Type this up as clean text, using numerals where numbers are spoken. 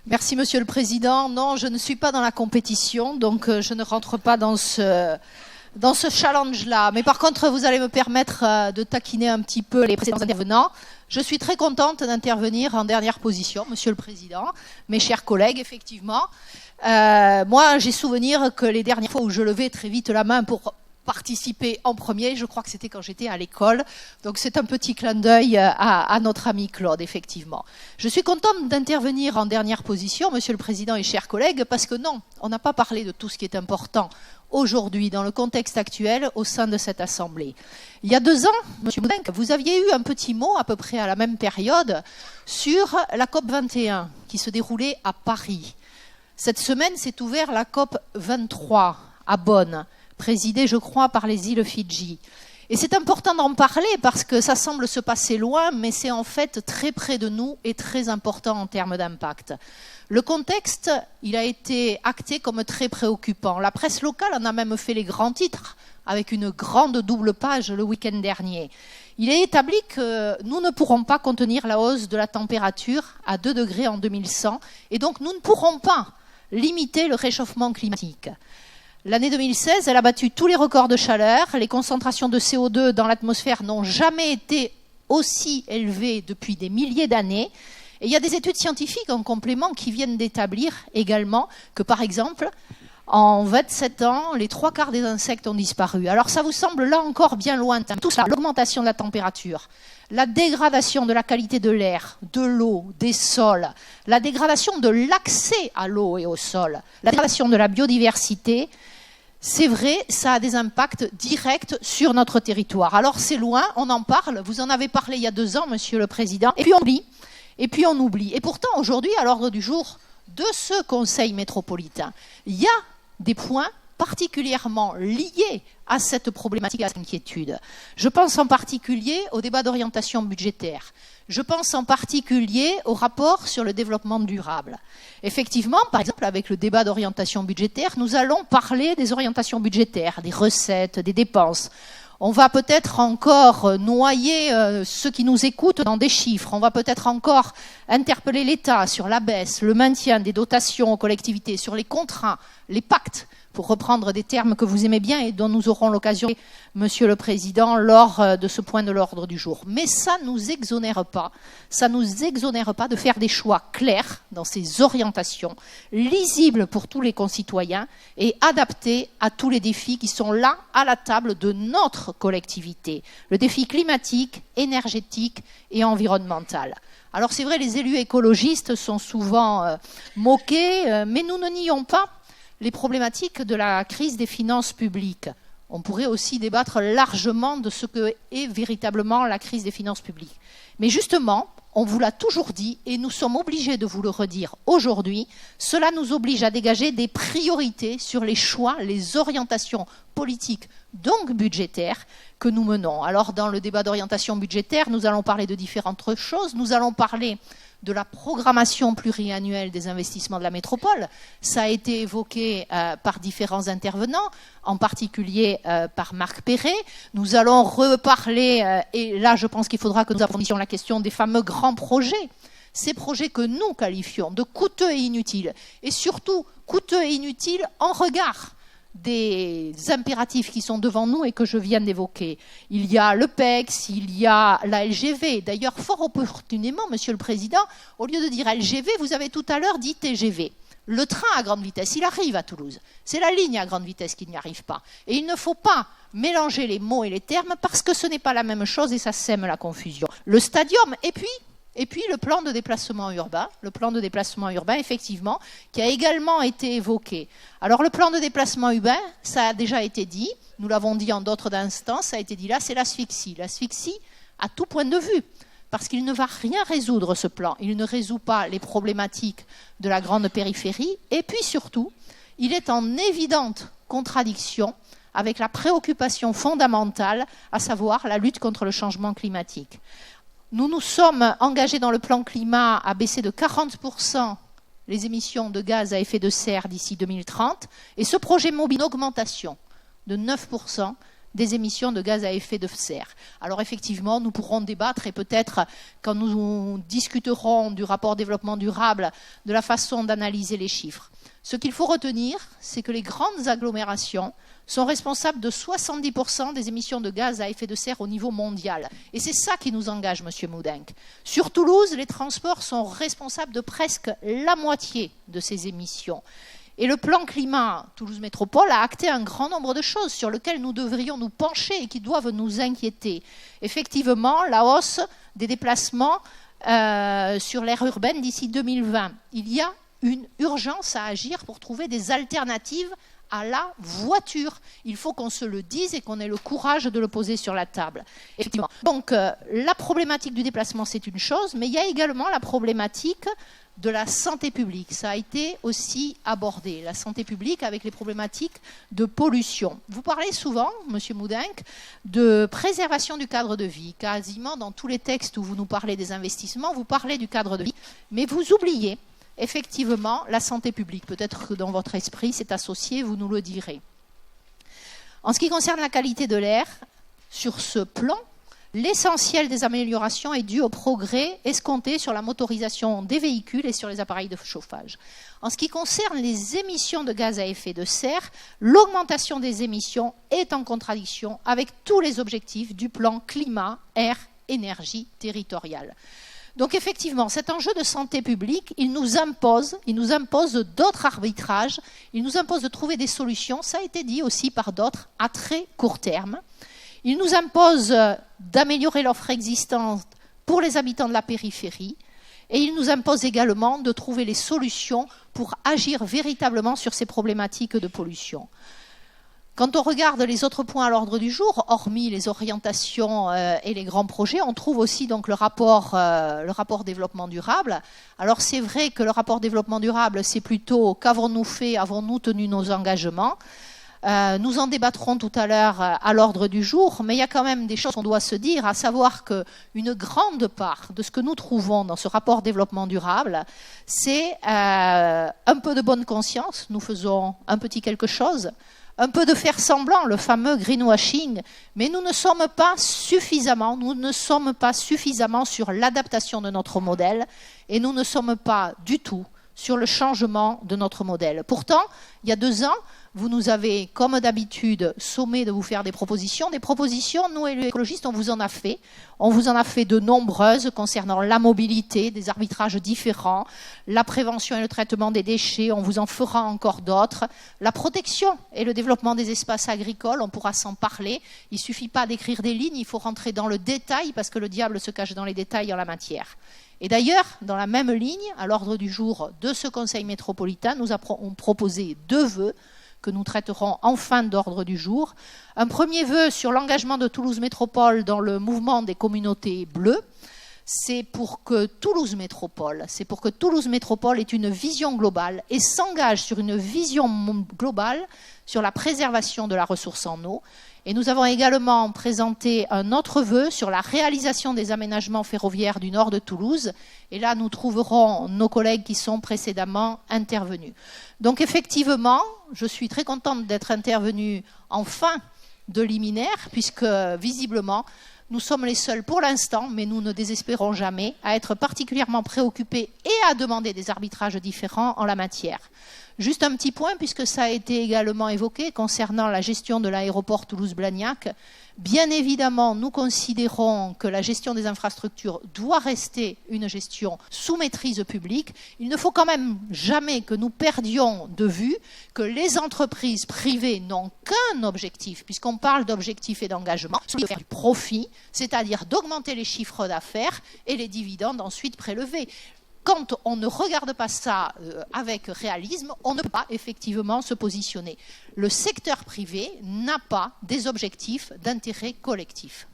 Merci Monsieur le Président. Non, je ne suis pas dans la compétition, donc je ne rentre pas dans ce challenge-là. Mais par contre, vous allez me permettre de taquiner un petit peu les précédents intervenants. Je suis très contente d'intervenir en dernière position, Monsieur le Président, mes chers collègues, effectivement. Moi, j'ai souvenir que les dernières fois où je levais très vite la main pour participer en premier, je crois que c'était quand j'étais à l'école. Donc c'est un petit clin d'œil à notre ami Claude, effectivement. Je suis contente d'intervenir en dernière position, Monsieur le Président et chers collègues, parce que non, on n'a pas parlé de tout ce qui est important aujourd'hui, dans le contexte actuel, au sein de cette Assemblée. Il y a 2 ans, Monsieur Boudin, vous aviez eu un petit mot, à peu près à la même période, sur la COP 21, qui se déroulait à Paris. Cette semaine s'est ouverte la COP 23 à Bonn, présidée, je crois, par les îles Fidji. Et c'est important d'en parler parce que ça semble se passer loin, mais c'est en fait très près de nous et très important en termes d'impact. Le contexte, il a été acté comme très préoccupant. La presse locale en a même fait les grands titres, avec une grande double page le week-end dernier. Il est établi que nous ne pourrons pas contenir la hausse de la température à 2 degrés en 2100, et donc nous ne pourrons pas limiter le réchauffement climatique. L'année 2016, elle a battu tous les records de chaleur. Les concentrations de CO2 dans l'atmosphère n'ont jamais été aussi élevées depuis des milliers d'années. Et il y a des études scientifiques en complément qui viennent d'établir également que, par exemple, en 27 ans, les 3/4 des insectes ont disparu. Alors ça vous semble là encore bien lointain. Tout ça, l'augmentation de la température, la dégradation de la qualité de l'air, de l'eau, des sols, la dégradation de l'accès à l'eau et au sol, la dégradation de la biodiversité, c'est vrai, ça a des impacts directs sur notre territoire. Alors c'est loin, on en parle, vous en avez parlé il y a 2 ans, Monsieur le Président, et puis on oublie. Et pourtant, aujourd'hui, à l'ordre du jour de ce Conseil métropolitain, il y a des points particulièrement liés à cette problématique, à cette inquiétude. Je pense en particulier au débat d'orientation budgétaire. Je pense en particulier au rapport sur le développement durable. Effectivement, par exemple, avec le débat d'orientation budgétaire, nous allons parler des orientations budgétaires, des recettes, des dépenses. On va peut-être encore noyer ceux qui nous écoutent dans des chiffres. On va peut-être encore interpeller l'État sur la baisse, le maintien des dotations aux collectivités, sur les contrats, les pactes, pour reprendre des termes que vous aimez bien et dont nous aurons l'occasion, Monsieur le Président, lors de ce point de l'ordre du jour. Mais ça ne nous exonère pas de faire des choix clairs dans ces orientations, lisibles pour tous les concitoyens et adaptés à tous les défis qui sont là, à la table de notre collectivité. Le défi climatique, énergétique et environnemental. Alors c'est vrai, les élus écologistes sont souvent moqués, mais nous ne nions pas les problématiques de la crise des finances publiques. On pourrait aussi débattre largement de ce que est véritablement la crise des finances publiques. Mais justement, on vous l'a toujours dit et nous sommes obligés de vous le redire aujourd'hui, cela nous oblige à dégager des priorités sur les choix, les orientations politiques, donc budgétaires, que nous menons. Alors dans le débat d'orientation budgétaire, nous allons parler de différentes choses. Nous allons parler de la programmation pluriannuelle des investissements de la métropole. Ça a été évoqué par différents intervenants, en particulier par Marc Perret. Nous allons reparler, et là je pense qu'il faudra que nous approfondissions la question des fameux grands projets. Ces projets que nous qualifions de coûteux et inutiles, et surtout coûteux et inutiles en regard des impératifs qui sont devant nous et que je viens d'évoquer. Il y a le PEX, il y a la LGV. D'ailleurs, fort opportunément, Monsieur le Président, au lieu de dire LGV, vous avez tout à l'heure dit TGV. Le train à grande vitesse, il arrive à Toulouse. C'est la ligne à grande vitesse qui n'y arrive pas. Et il ne faut pas mélanger les mots et les termes parce que ce n'est pas la même chose et ça sème la confusion. Le stadium, et puis le plan de déplacement urbain, effectivement, qui a également été évoqué. Alors le plan de déplacement urbain, ça a déjà été dit, nous l'avons dit en d'autres instances, ça a été dit là, c'est l'asphyxie. L'asphyxie à tout point de vue, parce qu'il ne va rien résoudre ce plan. Il ne résout pas les problématiques de la grande périphérie, et puis surtout, il est en évidente contradiction avec la préoccupation fondamentale, à savoir la lutte contre le changement climatique. Nous nous sommes engagés dans le plan climat à baisser de 40% les émissions de gaz à effet de serre d'ici 2030. Et ce projet mobile, une augmentation de 9% des émissions de gaz à effet de serre. Alors effectivement, nous pourrons débattre et peut-être quand nous discuterons du rapport développement durable, de la façon d'analyser les chiffres. Ce qu'il faut retenir, c'est que les grandes agglomérations sont responsables de 70% des émissions de gaz à effet de serre au niveau mondial. Et c'est ça qui nous engage, Monsieur Moudenc. Sur Toulouse, les transports sont responsables de presque la moitié de ces émissions. Et le plan climat Toulouse Métropole a acté un grand nombre de choses sur lesquelles nous devrions nous pencher et qui doivent nous inquiéter. Effectivement, la hausse des déplacements sur l'aire urbaine d'ici 2020. Il y a une urgence à agir pour trouver des alternatives à la voiture. Il faut qu'on se le dise et qu'on ait le courage de le poser sur la table. Effectivement. Donc, la problématique du déplacement, c'est une chose, mais il y a également la problématique de la santé publique. Ça a été aussi abordé, la santé publique avec les problématiques de pollution. Vous parlez souvent, Monsieur Moudenc, de préservation du cadre de vie. Quasiment dans tous les textes où vous nous parlez des investissements, vous parlez du cadre de vie, mais vous oubliez effectivement la santé publique. Peut-être que dans votre esprit, c'est associé, vous nous le direz. En ce qui concerne la qualité de l'air, sur ce plan, l'essentiel des améliorations est dû au progrès escompté sur la motorisation des véhicules et sur les appareils de chauffage. En ce qui concerne les émissions de gaz à effet de serre, l'augmentation des émissions est en contradiction avec tous les objectifs du plan climat, air, énergie territoriale. Donc effectivement, cet enjeu de santé publique, il nous impose d'autres arbitrages, il nous impose de trouver des solutions, ça a été dit aussi par d'autres, à très court terme. Il nous impose d'améliorer l'offre existante pour les habitants de la périphérie et il nous impose également de trouver les solutions pour agir véritablement sur ces problématiques de pollution. Quand on regarde les autres points à l'ordre du jour, hormis les orientations et les grands projets, on trouve aussi donc le rapport développement durable. Alors c'est vrai que le rapport développement durable, c'est plutôt qu'avons-nous fait, avons-nous tenu nos engagements. Nous en débattrons tout à l'heure à l'ordre du jour, mais il y a quand même des choses qu'on doit se dire, à savoir qu'une grande part de ce que nous trouvons dans ce rapport développement durable, c'est un peu de bonne conscience, nous faisons un petit quelque chose, un peu de faire semblant, le fameux greenwashing, mais nous ne sommes pas suffisamment sur l'adaptation de notre modèle et nous ne sommes pas du tout sur le changement de notre modèle. Pourtant, il y a 2 ans, vous nous avez, comme d'habitude, sommé de vous faire des propositions. Des propositions, nous, les écologistes, on vous en a fait. On vous en a fait de nombreuses concernant la mobilité, des arbitrages différents, la prévention et le traitement des déchets, on vous en fera encore d'autres. La protection et le développement des espaces agricoles, on pourra s'en parler. Il ne suffit pas d'écrire des lignes, il faut rentrer dans le détail parce que le diable se cache dans les détails en la matière. Et d'ailleurs, dans la même ligne, à l'ordre du jour de ce Conseil métropolitain, nous avons proposé 2 vœux que nous traiterons en fin d'ordre du jour. Un premier vœu sur l'engagement de Toulouse Métropole dans le mouvement des communautés bleues. C'est pour que Toulouse Métropole ait une vision globale et s'engage sur une vision globale sur la préservation de la ressource en eau. Et nous avons également présenté un autre vœu sur la réalisation des aménagements ferroviaires du nord de Toulouse. Et là, nous trouverons nos collègues qui sont précédemment intervenus. Donc effectivement, je suis très contente d'être intervenue en fin de liminaire, puisque visiblement, nous sommes les seuls pour l'instant, mais nous ne désespérons jamais, à être particulièrement préoccupés et à demander des arbitrages différents en la matière. Juste un petit point, puisque ça a été également évoqué concernant la gestion de l'aéroport Toulouse-Blagnac. Bien évidemment, nous considérons que la gestion des infrastructures doit rester une gestion sous maîtrise publique. Il ne faut quand même jamais que nous perdions de vue que les entreprises privées n'ont qu'un objectif, puisqu'on parle d'objectifs et d'engagement, c'est de faire du profit, c'est-à-dire d'augmenter les chiffres d'affaires et les dividendes ensuite prélevés. Quand on ne regarde pas ça avec réalisme, on ne peut pas effectivement se positionner. Le secteur privé n'a pas des objectifs d'intérêt collectif.